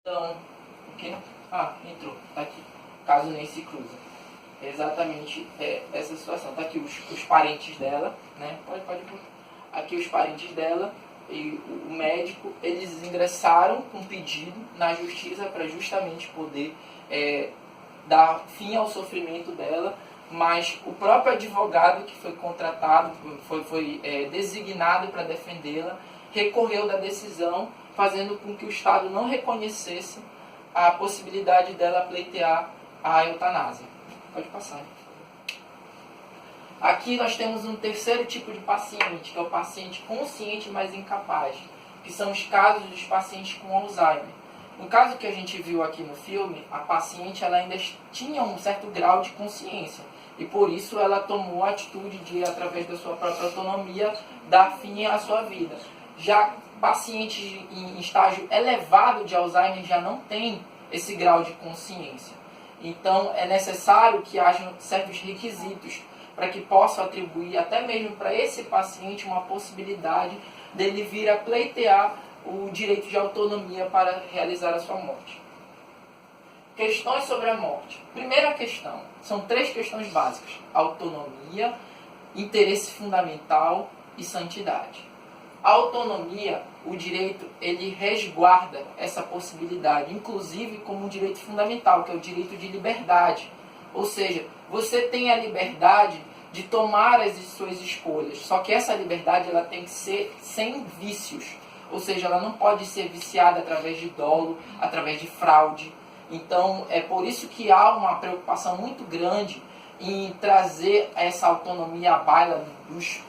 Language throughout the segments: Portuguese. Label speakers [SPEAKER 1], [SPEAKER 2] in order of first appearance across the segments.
[SPEAKER 1] Então, o quê? Ah, entrou, tá aqui. Caso nem se cruza. É exatamente essa situação. Tá aqui os parentes dela, né? Pode. Aqui os parentes dela e o médico, eles ingressaram com um pedido na justiça para justamente poder dar fim ao sofrimento dela, mas o próprio advogado que foi contratado, foi designado para defendê-la, recorreu da decisão, fazendo com que o Estado não reconhecesse a possibilidade dela pleitear a eutanásia. Pode passar. Aqui nós temos um terceiro tipo de paciente, que é o paciente consciente, mas incapaz, que são os casos dos pacientes com Alzheimer. No caso que a gente viu aqui no filme, a paciente ela ainda tinha um certo grau de consciência, e por isso ela tomou a atitude de, através da sua própria autonomia, dar fim à sua vida. Já pacientes em estágio elevado de Alzheimer já não têm esse grau de consciência. Então é necessário que hajam certos requisitos para que possam atribuir até mesmo para esse paciente uma possibilidade dele vir a pleitear o direito de autonomia para realizar a sua morte. Questões sobre a morte. Primeira questão, são 3 questões básicas: autonomia, interesse fundamental e santidade. A autonomia, o direito, ele resguarda essa possibilidade, inclusive como um direito fundamental, que é o direito de liberdade. Ou seja, você tem a liberdade de tomar as suas escolhas, só que essa liberdade ela tem que ser sem vícios. Ou seja, ela não pode ser viciada através de dolo, através de fraude. Então, é por isso que há uma preocupação muito grande em trazer essa autonomia à baila dos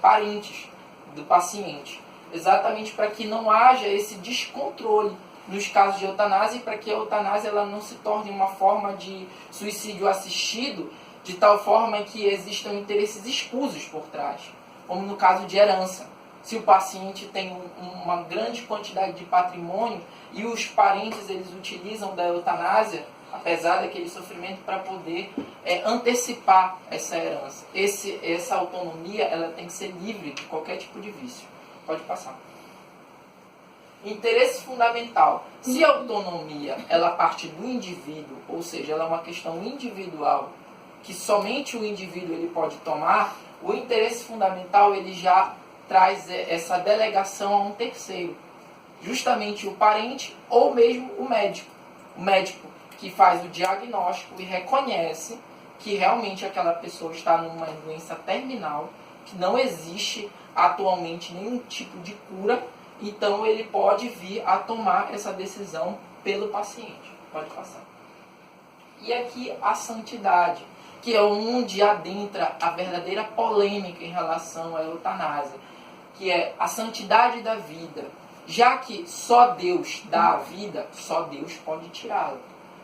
[SPEAKER 1] parentes do paciente. Exatamente para que não haja esse descontrole nos casos de eutanásia e para que a eutanásia ela não se torne uma forma de suicídio assistido, de tal forma que existam interesses escusos por trás, como no caso de herança. Se o paciente tem uma grande quantidade de patrimônio e os parentes eles utilizam da eutanásia, apesar daquele sofrimento, para poder antecipar essa herança. Essa autonomia ela tem que ser livre de qualquer tipo de vício. Pode passar. Interesse fundamental. Se a autonomia ela parte do indivíduo, ou seja, ela é uma questão individual, que somente o indivíduo ele pode tomar, o interesse fundamental ele já traz essa delegação a um terceiro, justamente o parente ou mesmo o médico. O médico que faz o diagnóstico e reconhece que realmente aquela pessoa está numa doença terminal, que não existe atualmente nenhum tipo de cura, então ele pode vir a tomar essa decisão pelo paciente. Pode passar. E aqui a santidade, que é onde adentra a verdadeira polêmica em relação à eutanásia, que é a santidade da vida. Já que só Deus dá a vida, só Deus pode tirá-la.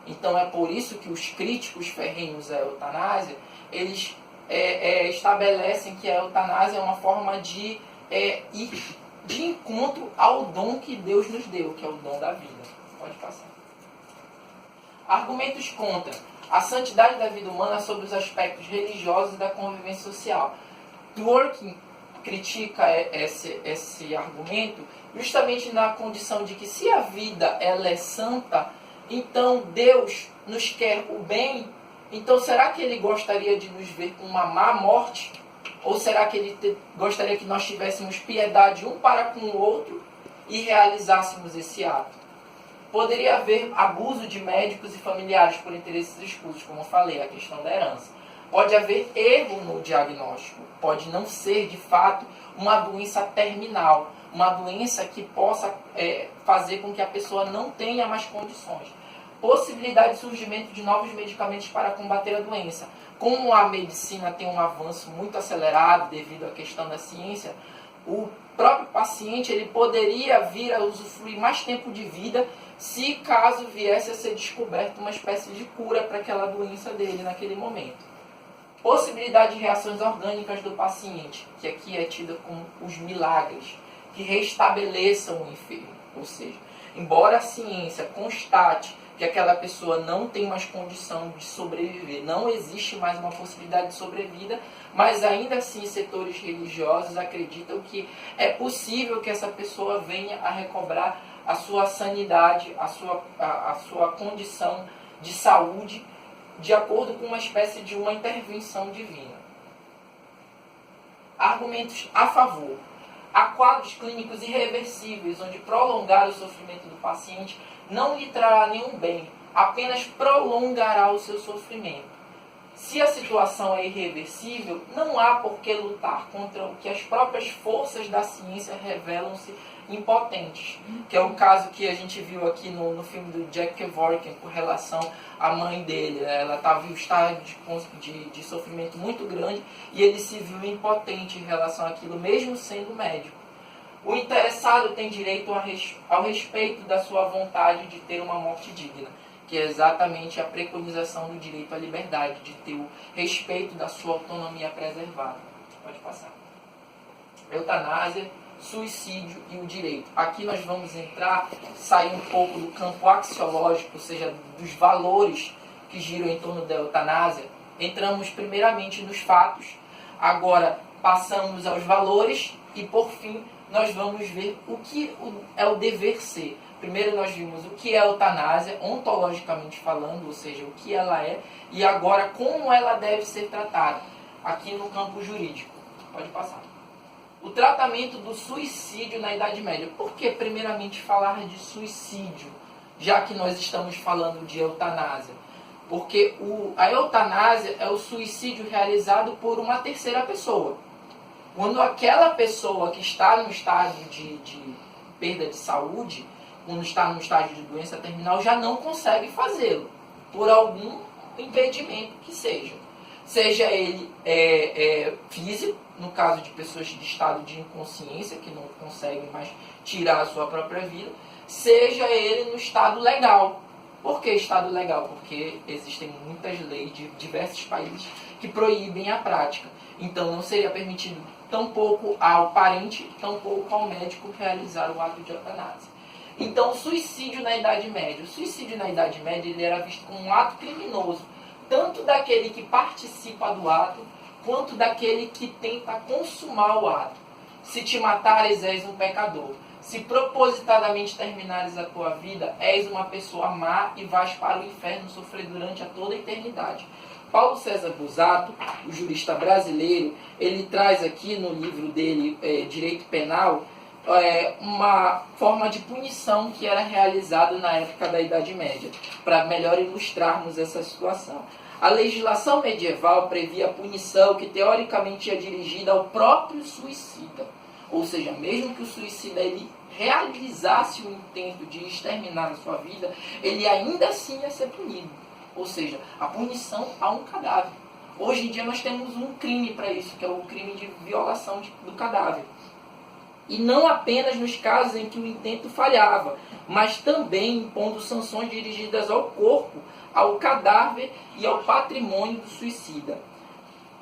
[SPEAKER 1] Então é por isso que os críticos ferrenhos à eutanásia, eles estabelecem que a eutanásia é uma forma de ir de encontro ao dom que Deus nos deu, que é o dom da vida. Pode passar. Argumentos contra a santidade da vida humana sobre os aspectos religiosos e da convivência social. Dworkin critica esse argumento justamente na condição de que se a vida ela é santa, então Deus nos quer o bem, então será que ele gostaria de nos ver com uma má morte? Ou será que ele gostaria que nós tivéssemos piedade um para com o outro e realizássemos esse ato? Poderia haver abuso de médicos e familiares por interesses escusos, como eu falei, a questão da herança. Pode haver erro no diagnóstico, pode não ser de fato uma doença terminal, uma doença que possa fazer com que a pessoa não tenha mais condições. Possibilidade de surgimento de novos medicamentos para combater a doença. Como a medicina tem um avanço muito acelerado devido à questão da ciência, o próprio paciente ele poderia vir a usufruir mais tempo de vida se caso viesse a ser descoberta uma espécie de cura para aquela doença dele naquele momento. Possibilidade de reações orgânicas do paciente, que aqui é tida como os milagres, que restabeleçam o enfermo. Ou seja, embora a ciência constate que aquela pessoa não tem mais condição de sobreviver, não existe mais uma possibilidade de sobrevida, mas ainda assim setores religiosos acreditam que é possível que essa pessoa venha a recobrar a sua sanidade, a sua condição de saúde, de acordo com uma espécie de uma intervenção divina. Argumentos a favor. Há quadros clínicos irreversíveis, onde prolongar o sofrimento do paciente não lhe trará nenhum bem, apenas prolongará o seu sofrimento. Se a situação é irreversível, não há por que lutar contra o que as próprias forças da ciência revelam-se impotentes, que é o caso que a gente viu aqui no filme do Jack Kevorkian com relação à mãe dele. Ela estava em um estado de sofrimento muito grande e ele se viu impotente em relação àquilo, mesmo sendo médico. O interessado tem direito ao respeito da sua vontade de ter uma morte digna, que é exatamente a preconização do direito à liberdade, de ter o respeito da sua autonomia preservada. Pode passar. Eutanásia, suicídio e o direito. Aqui nós vamos sair um pouco do campo axiológico, ou seja, dos valores que giram em torno da eutanásia. Entramos primeiramente nos fatos, agora passamos aos valores e, por fim, nós vamos ver o que é o dever ser. Primeiro nós vimos o que é a eutanásia, ontologicamente falando, ou seja, o que ela é, e agora como ela deve ser tratada, aqui no campo jurídico. Pode passar. O tratamento do suicídio na Idade Média. Por que primeiramente falar de suicídio, já que nós estamos falando de eutanásia? Porque a eutanásia é o suicídio realizado por uma terceira pessoa. Quando aquela pessoa que está no estágio de perda de saúde, quando está no estágio de doença terminal, já não consegue fazê-lo, por algum impedimento que seja. Seja ele físico, no caso de pessoas de estado de inconsciência, que não conseguem mais tirar a sua própria vida, seja ele no estado legal. Por que estado legal? Porque existem muitas leis de diversos países que proíbem a prática. Então não seria permitido tampouco ao parente, tampouco ao médico realizar o ato de eutanásia. Então o suicídio na Idade Média. O suicídio na Idade Média ele era visto como um ato criminoso, tanto daquele que participa do ato, quanto daquele que tenta consumar o ato. Se te matares, és um pecador. Se propositadamente terminares a tua vida, és uma pessoa má e vais para o inferno sofrer durante toda a eternidade. Paulo César Busato, o jurista brasileiro, ele traz aqui no livro dele, Direito Penal, uma forma de punição que era realizada na época da Idade Média, para melhor ilustrarmos essa situação. A legislação medieval previa a punição que teoricamente é dirigida ao próprio suicida. Ou seja, mesmo que o suicida ele realizasse o intento de exterminar a sua vida, ele ainda assim ia ser punido. Ou seja, a punição a um cadáver. Hoje em dia nós temos um crime para isso, que é o crime de violação do cadáver. E não apenas nos casos em que o intento falhava, mas também impondo sanções dirigidas ao corpo, ao cadáver e ao patrimônio do suicida.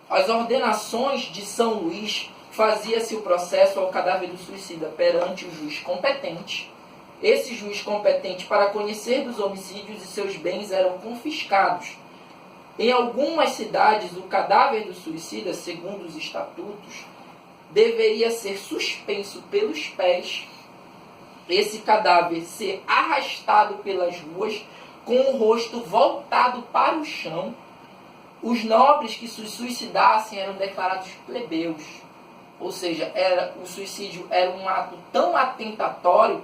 [SPEAKER 1] As ordenações de São Luís fazia-se o processo ao cadáver do suicida perante o juiz competente. Esse juiz competente, para conhecer dos homicídios e seus bens, eram confiscados. Em algumas cidades, o cadáver do suicida, segundo os estatutos, deveria ser suspenso pelos pés, esse cadáver ser arrastado pelas ruas, com o rosto voltado para o chão. Os nobres que se suicidassem eram declarados plebeus. Ou seja, o suicídio era um ato tão atentatório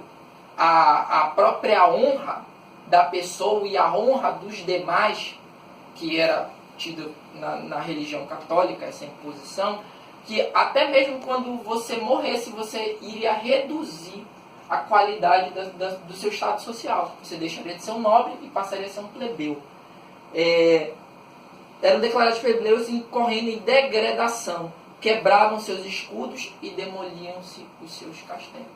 [SPEAKER 1] à própria honra da pessoa e à honra dos demais, que era tido na religião católica, essa imposição, que até mesmo quando você morresse, você iria reduzir a qualidade do seu estado social. Você deixaria de ser um nobre e passaria a ser um plebeu. Eram declarados plebeus incorrendo em degradação. Quebravam seus escudos e demoliam-se os seus castelos.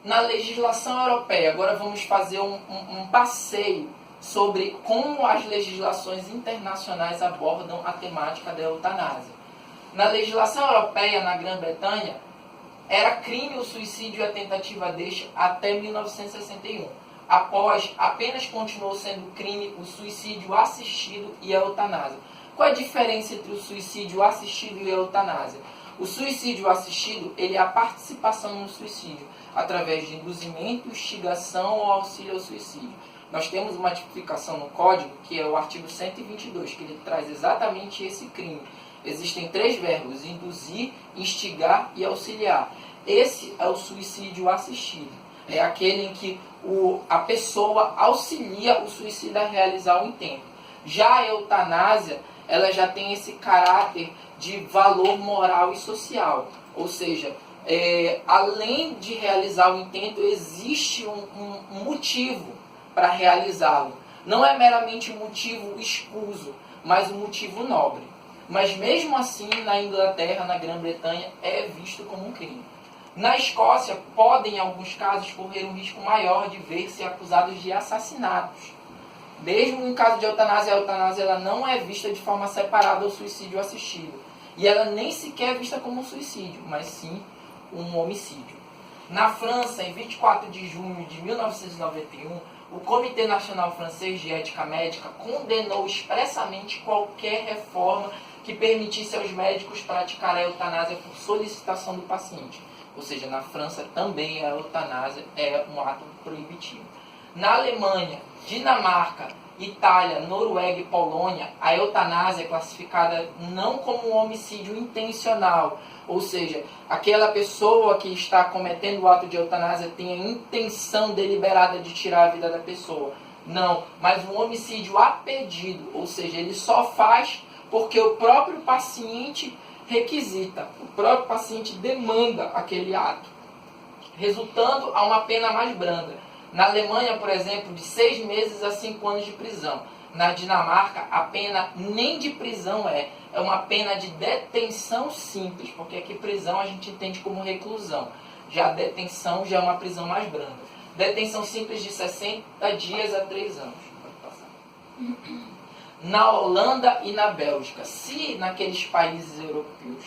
[SPEAKER 1] Na legislação europeia, agora vamos fazer um passeio sobre como as legislações internacionais abordam a temática da eutanásia. Na legislação europeia, na Grã-Bretanha, era crime o suicídio e a tentativa deste até 1961. Após, apenas continuou sendo crime o suicídio assistido e a eutanásia. Qual é a diferença entre o suicídio assistido e a eutanásia? O suicídio assistido, ele é a participação no suicídio, através de induzimento, instigação ou auxílio ao suicídio. Nós temos uma tipificação no Código, que é o artigo 122, que ele traz exatamente esse crime. Existem 3 verbos: induzir, instigar e auxiliar. Esse é o suicídio assistido. É aquele em que a pessoa auxilia o suicida a realizar o intento. Já a eutanásia, ela já tem esse caráter de valor moral e social. Ou seja, além de realizar o intento, existe um motivo para realizá-lo. Não é meramente um motivo escuso, mas um motivo nobre. Mas mesmo assim, na Inglaterra, na Grã-Bretanha, é visto como um crime. Na Escócia, podem, em alguns casos, correr um risco maior de ver-se acusados de assassinatos. Mesmo em caso de eutanásia, a eutanásia ela não é vista de forma separada ao suicídio assistido. E ela nem sequer é vista como um suicídio, mas sim um homicídio. Na França, em 24 de junho de 1991, o Comitê Nacional Francês de Ética Médica condenou expressamente qualquer reforma que permitisse aos médicos praticar a eutanásia por solicitação do paciente. Ou seja, na França também a eutanásia é um ato proibitivo. Na Alemanha, Dinamarca, Itália, Noruega e Polônia, a eutanásia é classificada não como um homicídio intencional, ou seja, aquela pessoa que está cometendo o ato de eutanásia tem a intenção deliberada de tirar a vida da pessoa. Não, mas um homicídio a pedido, ou seja, ele só faz porque o próprio paciente requisita, o próprio paciente demanda aquele ato, resultando a uma pena mais branda. Na Alemanha, por exemplo, de 6 meses a 5 anos de prisão. Na Dinamarca, a pena nem de prisão é uma pena de detenção simples, porque aqui prisão a gente entende como reclusão. Já a detenção já é uma prisão mais branda. Detenção simples de 60 dias a 3 anos. Pode passar. Na Holanda e na Bélgica, se naqueles países europeus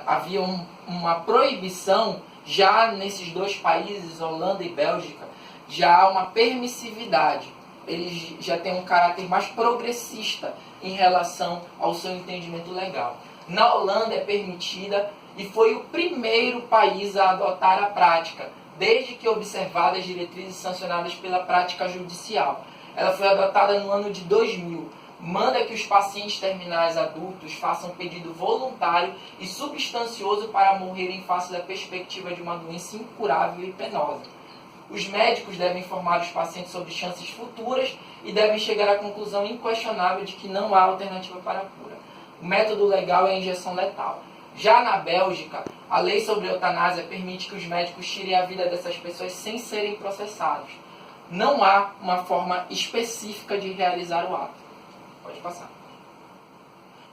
[SPEAKER 1] havia uma proibição, já nesses 2 países, Holanda e Bélgica, já há uma permissividade. Eles já têm um caráter mais progressista em relação ao seu entendimento legal. Na Holanda é permitida e foi o primeiro país a adotar a prática, desde que observadas as diretrizes sancionadas pela prática judicial. Ela foi adotada no ano de 2000. Manda que os pacientes terminais adultos façam pedido voluntário e substancioso para morrer em face da perspectiva de uma doença incurável e penosa. Os médicos devem informar os pacientes sobre chances futuras e devem chegar à conclusão inquestionável de que não há alternativa para a cura. O método legal é a injeção letal. Já na Bélgica, a lei sobre a eutanásia permite que os médicos tirem a vida dessas pessoas sem serem processados. Não há uma forma específica de realizar o ato. Pode passar.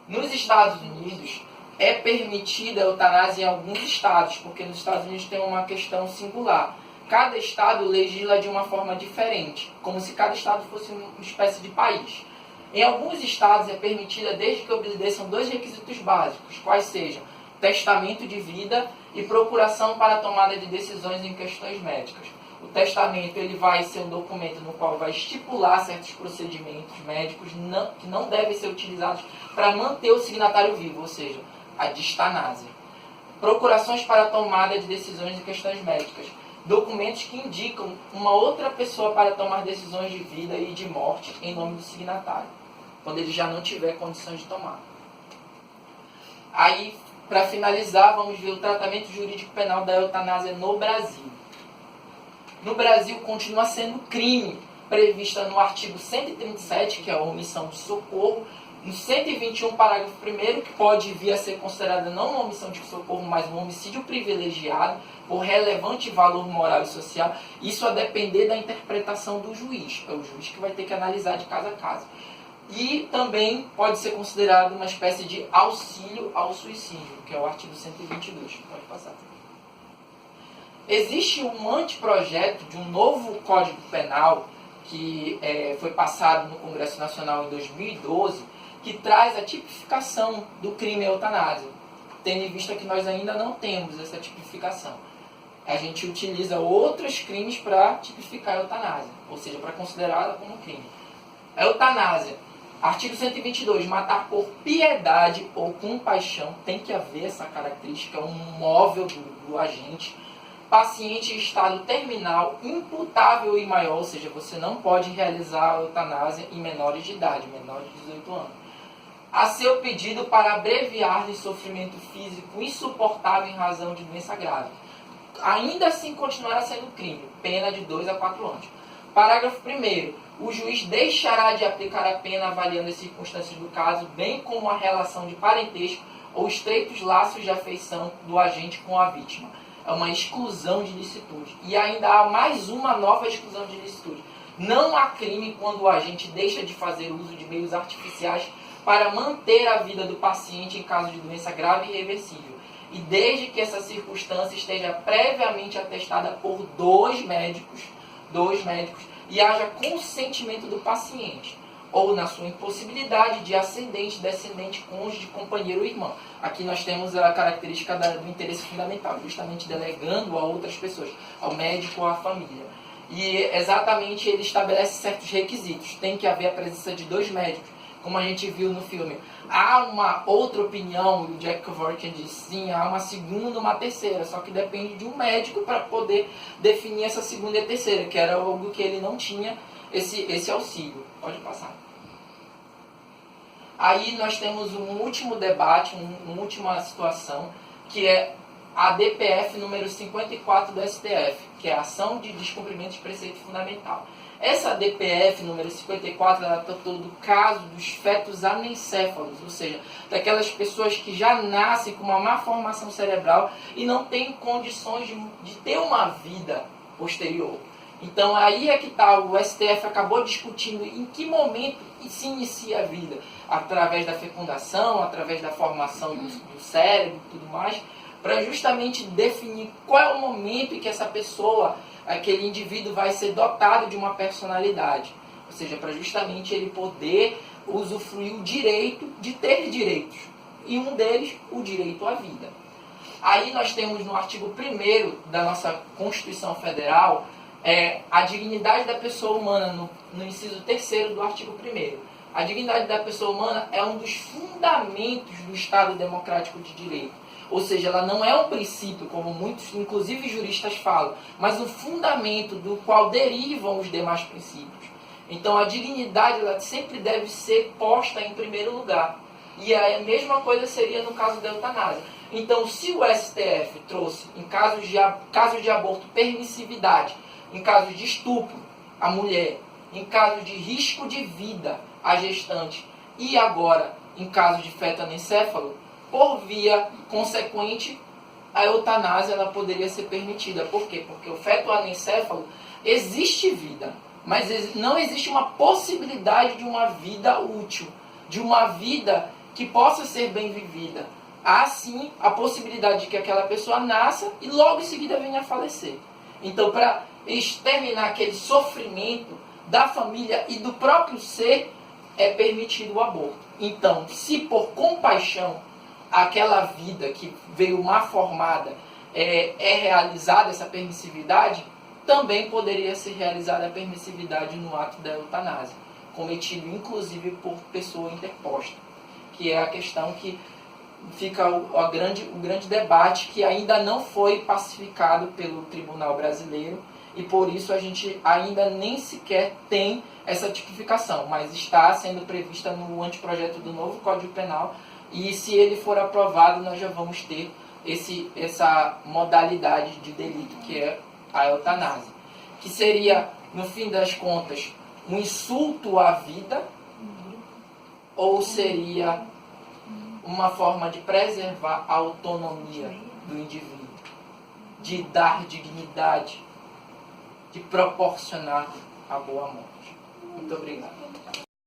[SPEAKER 1] Nos Estados Unidos, é permitida a eutanásia em alguns estados, porque nos Estados Unidos tem uma questão singular. Cada estado legisla de uma forma diferente, como se cada estado fosse uma espécie de país. Em alguns estados é permitida desde que obedeçam 2 requisitos básicos, quais sejam testamento de vida e procuração para a tomada de decisões em questões médicas. O testamento ele vai ser um documento no qual vai estipular certos procedimentos médicos que não devem ser utilizados para manter o signatário vivo, ou seja, a distanásia. Procurações para a tomada de decisões em questões médicas. Documentos que indicam uma outra pessoa para tomar decisões de vida e de morte em nome do signatário, quando ele já não tiver condições de tomar. Aí, para finalizar, vamos ver o tratamento jurídico penal da eutanásia no Brasil. No Brasil, continua sendo crime prevista no artigo 137, que é a omissão de socorro, no 121, parágrafo 1º, que pode vir a ser considerada não uma omissão de socorro, mas um homicídio privilegiado, por relevante valor moral e social, isso a depender da interpretação do juiz. É o juiz que vai ter que analisar de caso a caso. E também pode ser considerado uma espécie de auxílio ao suicídio, que é o artigo 122. Pode passar. Existe um anteprojeto de um novo Código Penal que foi passado no Congresso Nacional em 2012, que traz a tipificação do crime eutanásia, tendo em vista que nós ainda não temos essa tipificação. A gente utiliza outros crimes para tipificar a eutanásia, ou seja, para considerá-la como crime. A eutanásia Artigo 122, matar por piedade ou compaixão, tem que haver essa característica, um móvel do agente. Paciente em estado terminal, imputável e maior, ou seja, você não pode realizar a eutanásia em menores de idade, menores de 18 anos. A seu pedido para abreviar-lhe sofrimento físico insuportável em razão de doença grave. Ainda assim continuará sendo crime, pena de 2 a 4 anos. Parágrafo 1º. O juiz deixará de aplicar a pena avaliando as circunstâncias do caso, bem como a relação de parentesco ou estreitos laços de afeição do agente com a vítima. É uma exclusão de licitude. E ainda há mais uma nova exclusão de licitude. Não há crime quando o agente deixa de fazer uso de meios artificiais para manter a vida do paciente em caso de doença grave e irreversível. E desde que essa circunstância esteja previamente atestada por dois médicos, e haja consentimento do paciente, ou na sua impossibilidade de ascendente, descendente, cônjuge, companheiro ou irmão. Aqui nós temos a característica do interesse fundamental, justamente delegando a outras pessoas, ao médico ou à família. E exatamente ele estabelece certos requisitos. Tem que haver a presença de 2 médicos, como a gente viu no filme. Há uma outra opinião, o Jack Kevorkian diz sim, há uma segunda, uma terceira, só que depende de um médico para poder definir essa segunda e a terceira, que era algo que ele não tinha esse auxílio. Pode passar. Aí nós temos um último debate, uma última situação, que é a DPF número 54 do STF, que é a Ação de Descumprimento de Preceito Fundamental. Essa DPF número 54, ela tratou do caso dos fetos anencéfalos, ou seja, daquelas pessoas que já nascem com uma má formação cerebral e não têm condições de ter uma vida posterior. Então aí é que está, o STF acabou discutindo em que momento se inicia a vida, através da fecundação, através da formação do cérebro e tudo mais, para justamente definir qual é o momento em que essa pessoa, aquele indivíduo vai ser dotado de uma personalidade. Ou seja, para justamente ele poder usufruir o direito de ter direitos. E um deles, o direito à vida. Aí nós temos no artigo 1º da nossa Constituição Federal, a dignidade da pessoa humana, no inciso 3º do artigo 1º. A dignidade da pessoa humana é um dos fundamentos do Estado Democrático de Direito. Ou seja, ela não é um princípio, como muitos, inclusive juristas, falam, mas um fundamento do qual derivam os demais princípios. Então, a dignidade ela sempre deve ser posta em primeiro lugar. E a mesma coisa seria no caso da eutanásia. Então, se o STF trouxe, em casos de aborto, permissividade, em casos de estupro, a mulher, em caso de risco de vida, a gestante, e agora, em caso de feto anencéfalo, por via consequente, a eutanásia ela poderia ser permitida. Por quê? Porque o feto anencéfalo existe vida, mas não existe uma possibilidade de uma vida útil, de uma vida que possa ser bem vivida. Há sim a possibilidade de que aquela pessoa nasça e logo em seguida venha a falecer. Então, para exterminar aquele sofrimento da família e do próprio ser, é permitido o aborto. Então, se por compaixão aquela vida que veio mal formada é realizada essa permissividade, também poderia ser realizada a permissividade no ato da eutanásia, cometido inclusive por pessoa interposta, que é a questão que fica o grande debate que ainda não foi pacificado pelo Tribunal Brasileiro e por isso a gente ainda nem sequer tem essa tipificação, mas está sendo prevista no anteprojeto do novo Código Penal e se ele for aprovado nós já vamos ter essa modalidade de delito que é a eutanásia, que seria, no fim das contas, um insulto à vida ou seria uma forma de preservar a autonomia do indivíduo, de dar dignidade, de proporcionar a boa morte. Muito obrigado.